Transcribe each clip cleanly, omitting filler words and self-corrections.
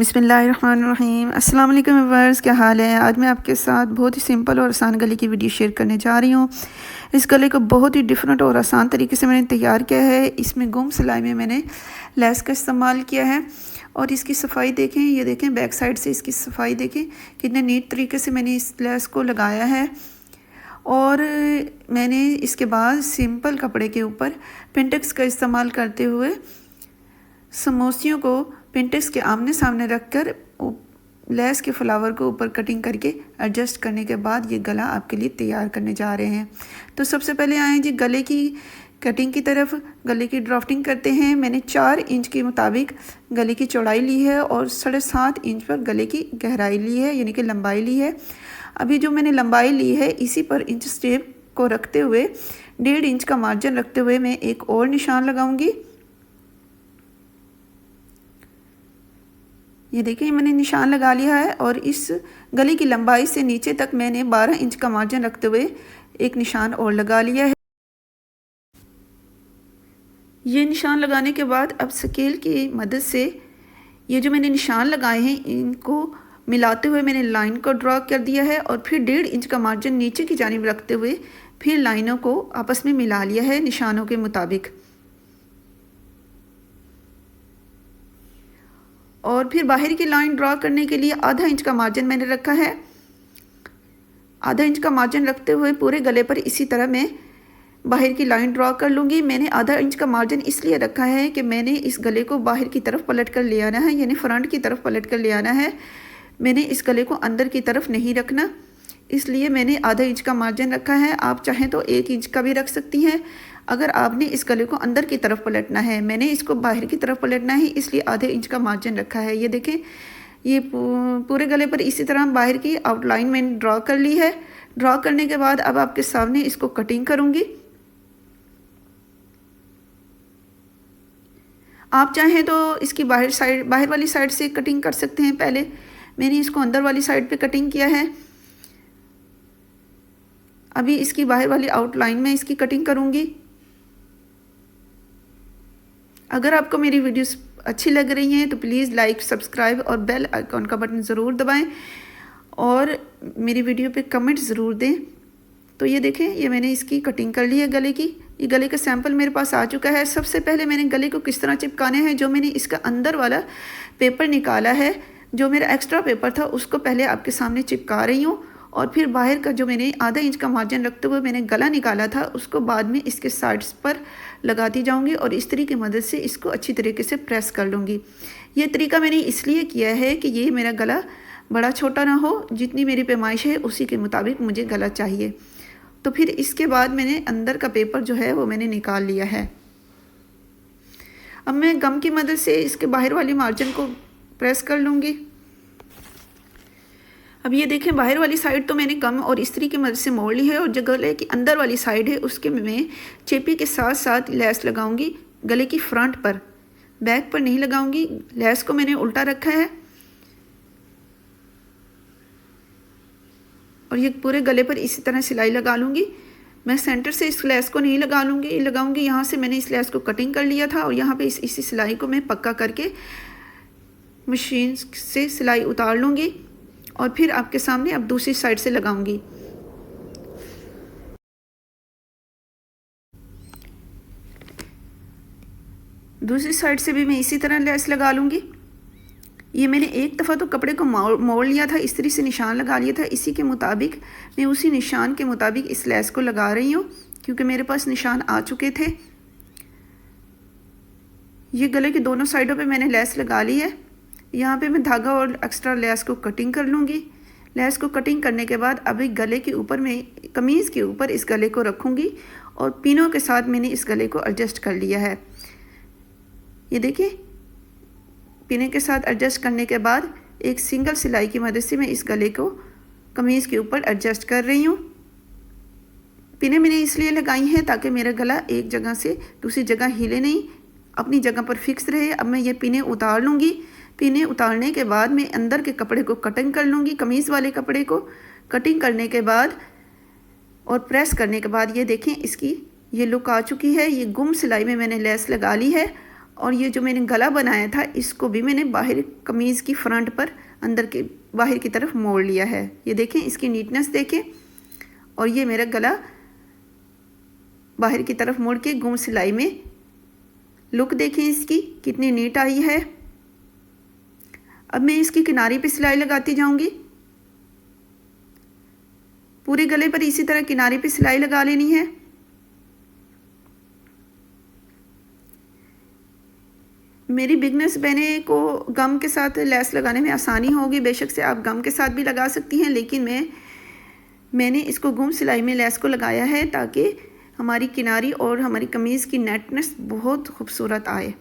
बिस्मिल्लाहिर्रहमानिर्रहीम। अस्सलाम वालेकुम व्यूअर्स, क्या हाल है। आज मैं आपके साथ बहुत ही सिंपल और आसान गले की वीडियो शेयर करने जा रही हूँ। इस गले को बहुत ही डिफरेंट और आसान तरीके से मैंने तैयार किया है। इसमें गुम सिलाई में मैंने लेस का इस्तेमाल किया है और इसकी सफाई देखें, ये देखें बैक साइड से इसकी सफाई देखें कितने नीट तरीके से मैंने इस लेस को लगाया है। और मैंने इसके बाद सिंपल कपड़े के ऊपर पिंटेक्स का इस्तेमाल करते हुए समोसियों को पिंटेक्स के आमने सामने रखकर लेस के फ्लावर को ऊपर कटिंग करके एडजस्ट करने के बाद ये गला आपके लिए तैयार करने जा रहे हैं। तो सबसे पहले आए जी गले की कटिंग की तरफ। गले की ड्राफ्टिंग करते हैं। मैंने 4 इंच के मुताबिक गले की चौड़ाई ली है और 7.5 इंच पर गले की गहराई ली है, यानी कि लंबाई ली है। अभी जो मैंने लंबाई ली है इसी पर इंच स्टेप को रखते हुए 1.5 इंच का मार्जिन रखते हुए मैं एक और निशान लगाऊंगी। ये देखिए मैंने निशान लगा लिया है और इस गले की लंबाई से नीचे तक मैंने 12 इंच का मार्जिन रखते हुए एक निशान और लगा लिया है। ये निशान लगाने के बाद अब स्केल की मदद से ये जो मैंने निशान लगाए हैं इनको मिलाते हुए मैंने लाइन को ड्रॉ कर दिया है और फिर 1.5 इंच का मार्जिन नीचे की जानिब रखते हुए फिर लाइनों को आपस में मिला लिया है निशानों के मुताबिक। और फिर बाहर की लाइन ड्रॉ करने के लिए आधा इंच का मार्जिन मैंने रखा है। आधा इंच का मार्जिन रखते हुए पूरे गले पर इसी तरह मैं बाहर की लाइन ड्रॉ कर लूँगी। मैंने आधा इंच का मार्जिन इसलिए रखा है कि मैंने इस गले को बाहर की तरफ पलट कर ले आना है, यानी फ्रंट की तरफ पलट कर ले आना है। मैंने इस गले को अंदर की तरफ नहीं रखना, इसलिए मैंने आधा इंच का मार्जिन रखा है। आप चाहें तो 1 इंच का भी रख सकती हैं अगर आपने इस गले को अंदर की तरफ पलटना है। मैंने इसको बाहर की तरफ पलटना है, इसलिए आधे इंच का मार्जिन रखा है। ये देखें ये पूरे गले पर इसी तरह बाहर की आउटलाइन मैंने ड्रॉ कर ली है। ड्रॉ करने के बाद अब आपके सामने इसको कटिंग करूँगी। आप चाहें तो इसकी बाहर वाली साइड से कटिंग कर सकते हैं। पहले मैंने इसको अंदर वाली साइड पे कटिंग किया है। अभी इसकी बाहर वाली आउटलाइन में इसकी कटिंग करूँगी। अगर आपको मेरी वीडियोस अच्छी लग रही हैं तो प्लीज़ लाइक, सब्सक्राइब और बेल आइकॉन का बटन ज़रूर दबाएं और मेरी वीडियो पे कमेंट ज़रूर दें। तो ये देखें ये मैंने इसकी कटिंग कर ली है गले की। ये गले का सैंपल मेरे पास आ चुका है। सबसे पहले मैंने गले को किस तरह चिपकाने हैं, जो मैंने इसका अंदर वाला पेपर निकाला है, जो मेरा एक्स्ट्रा पेपर था उसको पहले आपके सामने चिपका रही हूँ और फिर बाहर का जो मैंने आधा इंच का मार्जिन रखते हुए मैंने गला निकाला था उसको बाद में इसके साइड्स पर लगाती जाऊंगी और इस्त्री की मदद से इसको अच्छी तरीके से प्रेस कर लूँगी। ये तरीका मैंने इसलिए किया है कि ये मेरा गला बड़ा छोटा ना हो, जितनी मेरी पैमाइश है उसी के मुताबिक मुझे गला चाहिए। तो फिर इसके बाद मैंने अंदर का पेपर जो है वो मैंने निकाल लिया है। अब मैं गम की मदद से इसके बाहर वाली मार्जिन को प्रेस कर लूँगी। अब ये देखें बाहर वाली साइड तो मैंने गम और इस्त्री की मदद से मोड़ ली है और जो गले की अंदर वाली साइड है उसके मैं चेपी के साथ साथ लेस लगाऊंगी गले की फ्रंट पर, बैक पर नहीं लगाऊंगी। लेस को मैंने उल्टा रखा है और ये पूरे गले पर इसी तरह सिलाई लगा लूँगी। मैं सेंटर से इस लेस को नहीं लगाऊंगी यहाँ से मैंने इस लेस को कटिंग कर लिया था और यहाँ पे इसी सिलाई को मैं पक्का करके मशीन से सिलाई उतार लूँगी और फिर आपके सामने अब दूसरी साइड से लगाऊंगी। दूसरी साइड से भी मैं इसी तरह लेस लगा लूँगी। ये मैंने एक दफ़ा तो कपड़े को मोड़ लिया था, इस्त्री से निशान लगा लिया था। इसी के मुताबिक मैं उसी निशान के मुताबिक इस लेस को लगा रही हूँ क्योंकि मेरे पास निशान आ चुके थे। ये गले की दोनों साइडों पे मैंने लेस लगा ली है। यहाँ पे मैं धागा और एक्स्ट्रा लेस को कटिंग कर लूँगी। लेस को कटिंग करने के बाद अभी गले के ऊपर मैं कमीज़ के ऊपर इस गले को रखूँगी और पिनों के साथ मैंने इस गले को एडजस्ट कर लिया है। ये देखिए पिने के साथ एडजस्ट करने के बाद एक सिंगल सिलाई की मदद से मैं इस गले को कमीज़ के ऊपर एडजस्ट कर रही हूँ। पिने मैंने इसलिए लगाई हैं ताकि मेरा गला एक जगह से दूसरी जगह हिले नहीं, अपनी जगह पर फिक्स रहे। अब मैं ये पिने उतार लूँगी। पिने उतारने के बाद मैं अंदर के कपड़े को कटिंग कर लूँगी। कमीज़ वाले कपड़े को कटिंग करने के बाद और प्रेस करने के बाद ये देखें इसकी ये लुक आ चुकी है। ये गुम सिलाई में मैंने लेस लगा ली है और ये जो मैंने गला बनाया था इसको भी मैंने बाहर कमीज़ की फ्रंट पर अंदर के बाहर की तरफ मोड़ लिया है। ये देखें, इसकी नीटनेस देखें। और ये मेरा गला बाहर की तरफ मोड़ के गुम सिलाई में लुक देखें इसकी कितनी नीट आई है। अब मैं इसकी किनारी पे सिलाई लगाती जाऊंगी। पूरे गले पर इसी तरह किनारे पे सिलाई लगा लेनी है। मेरी बिगनर्स बहने को गम के साथ लेस लगाने में आसानी होगी। बेशक से आप गम के साथ भी लगा सकती हैं, लेकिन मैंने इसको गुम सिलाई में लेस को लगाया है ताकि हमारी किनारी और हमारी कमीज़ की नेटनेस बहुत खूबसूरत आए।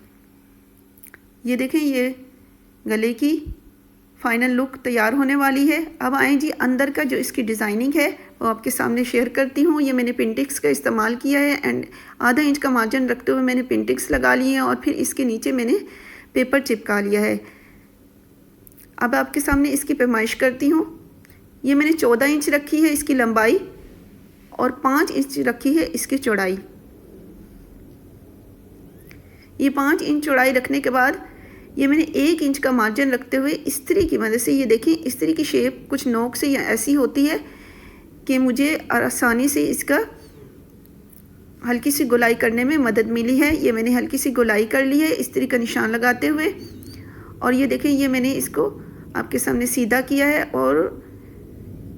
ये देखें, ये गले की फाइनल लुक तैयार होने वाली है। अब आएँ जी अंदर का जो इसकी डिज़ाइनिंग है वो आपके सामने शेयर करती हूँ। ये मैंने पिंटेक्स का इस्तेमाल किया है एंड आधा इंच का मार्जिन रखते हुए मैंने पिंटेक्स लगा लिए हैं और फिर इसके नीचे मैंने पेपर चिपका लिया है। अब आपके सामने इसकी पैमाइश करती हूँ। ये मैंने 14 इंच रखी है इसकी लंबाई और 5 इंच रखी है इसकी चौड़ाई। ये 5 इंच चौड़ाई रखने के बाद ये मैंने 1 इंच का मार्जिन रखते हुए इस्त्री की मदद से, ये देखें इस्त्री की शेप कुछ नोक से या ऐसी होती है कि मुझे आसानी से इसका हल्की सी गोलाई करने में मदद मिली है। ये मैंने हल्की सी गोलाई कर ली है इस्त्री का निशान लगाते हुए। और ये देखें, ये मैंने इसको आपके सामने सीधा किया है और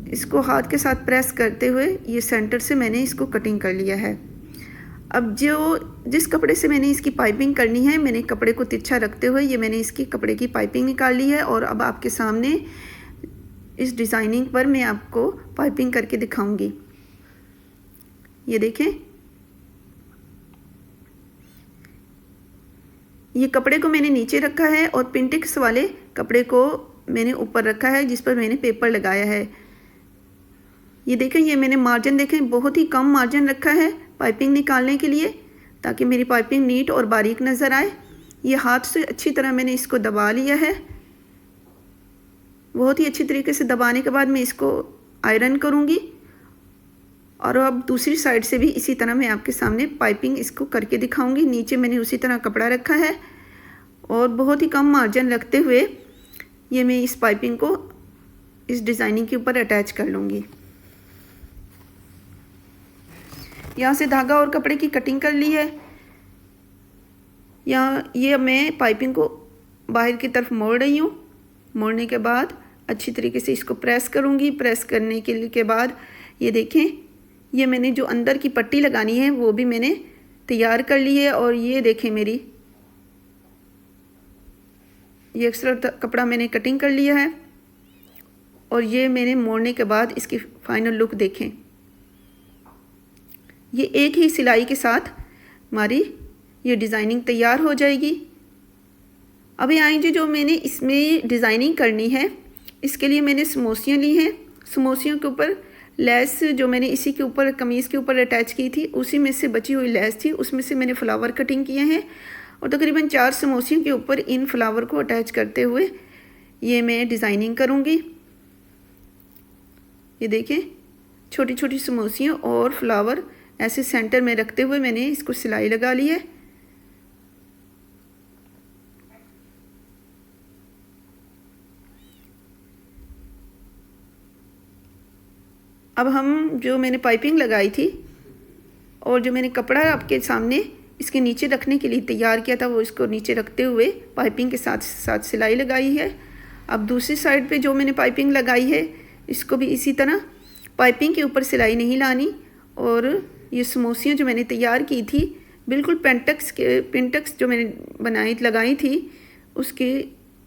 इसको हाथ के साथ प्रेस करते हुए ये सेंटर से मैंने इसको कटिंग कर लिया है। अब जिस कपड़े से मैंने इसकी पाइपिंग करनी है, मैंने कपड़े को तिरछा रखते हुए ये मैंने इसकी कपड़े की पाइपिंग निकाल ली है। और अब आपके सामने इस डिज़ाइनिंग पर मैं आपको पाइपिंग करके दिखाऊंगी। ये देखें, ये कपड़े को मैंने नीचे रखा है और पिंटेक्स वाले कपड़े को मैंने ऊपर रखा है जिस पर मैंने पेपर लगाया है। ये देखें, ये मैंने मार्जिन देखें बहुत ही कम मार्जिन रखा है पाइपिंग निकालने के लिए ताकि मेरी पाइपिंग नीट और बारीक नज़र आए। ये हाथ से अच्छी तरह मैंने इसको दबा लिया है। बहुत ही अच्छी तरीके से दबाने के बाद मैं इसको आयरन करूँगी और अब दूसरी साइड से भी इसी तरह मैं आपके सामने पाइपिंग इसको करके दिखाऊंगी। नीचे मैंने उसी तरह कपड़ा रखा है और बहुत ही कम मार्जिन रखते हुए ये मैं इस पाइपिंग को इस डिज़ाइनिंग के ऊपर अटैच कर लूँगी। यहाँ से धागा और कपड़े की कटिंग कर ली है। यहाँ ये मैं पाइपिंग को बाहर की तरफ मोड़ रही हूँ। मोड़ने के बाद अच्छी तरीके से इसको प्रेस करूँगी। प्रेस करने के बाद ये देखें, ये मैंने जो अंदर की पट्टी लगानी है वो भी मैंने तैयार कर ली है। और ये देखें, मेरी ये एक्स्ट्रा कपड़ा मैंने कटिंग कर लिया है और ये मैंने मोड़ने के बाद इसकी फाइनल लुक देखें। ये एक ही सिलाई के साथ हमारी ये डिज़ाइनिंग तैयार हो जाएगी। अभी आएंगे जो मैंने इसमें डिज़ाइनिंग करनी है, इसके लिए मैंने समोसियाँ ली हैं। समोसियों के ऊपर लेस जो मैंने इसी के ऊपर कमीज़ के ऊपर अटैच की थी उसी में से बची हुई लेस थी, उसमें से मैंने फ्लावर कटिंग किए हैं और तकरीबन 4 समोसियों के ऊपर इन फ्लावर को अटैच करते हुए ये मैं डिज़ाइनिंग करूँगी। ये देखें, छोटी छोटी समोसियाँ और फ्लावर ऐसे सेंटर में रखते हुए मैंने इसको सिलाई लगा ली है। अब हम जो मैंने पाइपिंग लगाई थी और जो मैंने कपड़ा आपके सामने इसके नीचे रखने के लिए तैयार किया था वो इसको नीचे रखते हुए पाइपिंग के साथ साथ सिलाई लगाई है। अब दूसरी साइड पे जो मैंने पाइपिंग लगाई है इसको भी इसी तरह पाइपिंग के ऊपर सिलाई नहीं लानी। और ये समोसियाँ जो मैंने तैयार की थी बिल्कुल पिंटेक्स जो मैंने लगाई थी उसके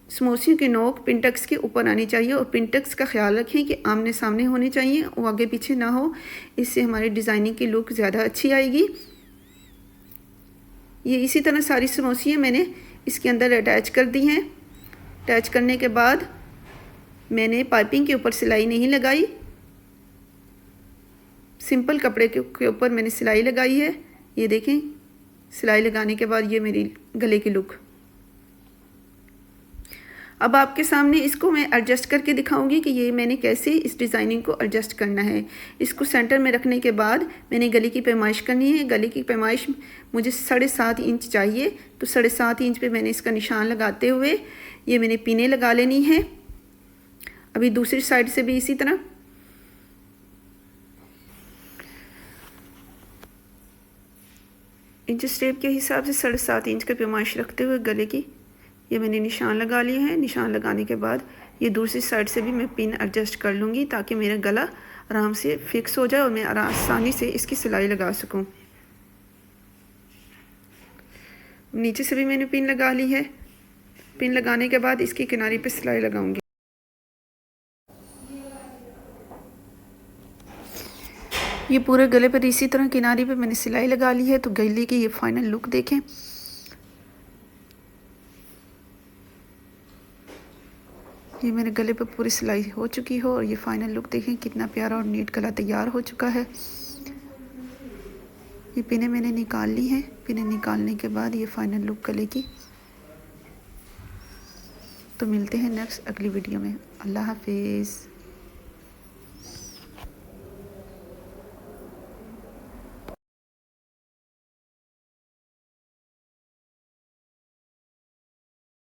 समोसियों की नोक पिंटेक्स के ऊपर आनी चाहिए। और पिंटेक्स का ख्याल रखें कि आमने सामने होने चाहिए, वो आगे पीछे ना हो, इससे हमारी डिज़ाइनिंग की लुक ज़्यादा अच्छी आएगी। ये इसी तरह सारी समोसियाँ मैंने इसके अंदर अटैच कर दी हैं। अटैच करने के बाद मैंने पाइपिंग के ऊपर सिलाई नहीं लगाई, सिंपल कपड़े के ऊपर मैंने सिलाई लगाई है। ये देखें, सिलाई लगाने के बाद ये मेरी गले की लुक। अब आपके सामने इसको मैं एडजस्ट करके दिखाऊंगी कि ये मैंने कैसे इस डिज़ाइनिंग को एडजस्ट करना है। इसको सेंटर में रखने के बाद मैंने गले की पैमाइश करनी है। गले की पैमाइश मुझे 7.5 इंच चाहिए, तो 7.5 इंच पे मैंने इसका निशान लगाते हुए ये मैंने पिनें लगा लेनी है। अभी दूसरी साइड से भी इसी तरह इंच स्टेप के हिसाब से 7.5 इंच का पैमाइश रखते हुए गले की ये मैंने निशान लगा लिए हैं। निशान लगाने के बाद ये दूसरी साइड से भी मैं पिन एडजस्ट कर लूँगी ताकि मेरा गला आराम से फिक्स हो जाए और मैं आसानी से इसकी सिलाई लगा सकूँ। नीचे से भी मैंने पिन लगा ली है। पिन लगाने के बाद इसकी किनारे पे सिलाई लगाऊंगी। ये पूरे गले पर इसी तरह किनारे पे मैंने सिलाई लगा ली है। तो गले की ये फाइनल लुक देखें। ये मेरे गले पर पूरी सिलाई हो चुकी हो और ये फाइनल लुक देखें कितना प्यारा और नीट गला तैयार हो चुका है। ये पिनें मैंने निकाल ली हैं। पिनें निकालने के बाद ये फाइनल लुक गले की। तो मिलते हैं नेक्स्ट अगली वीडियो में। अल्लाह हाफिज़।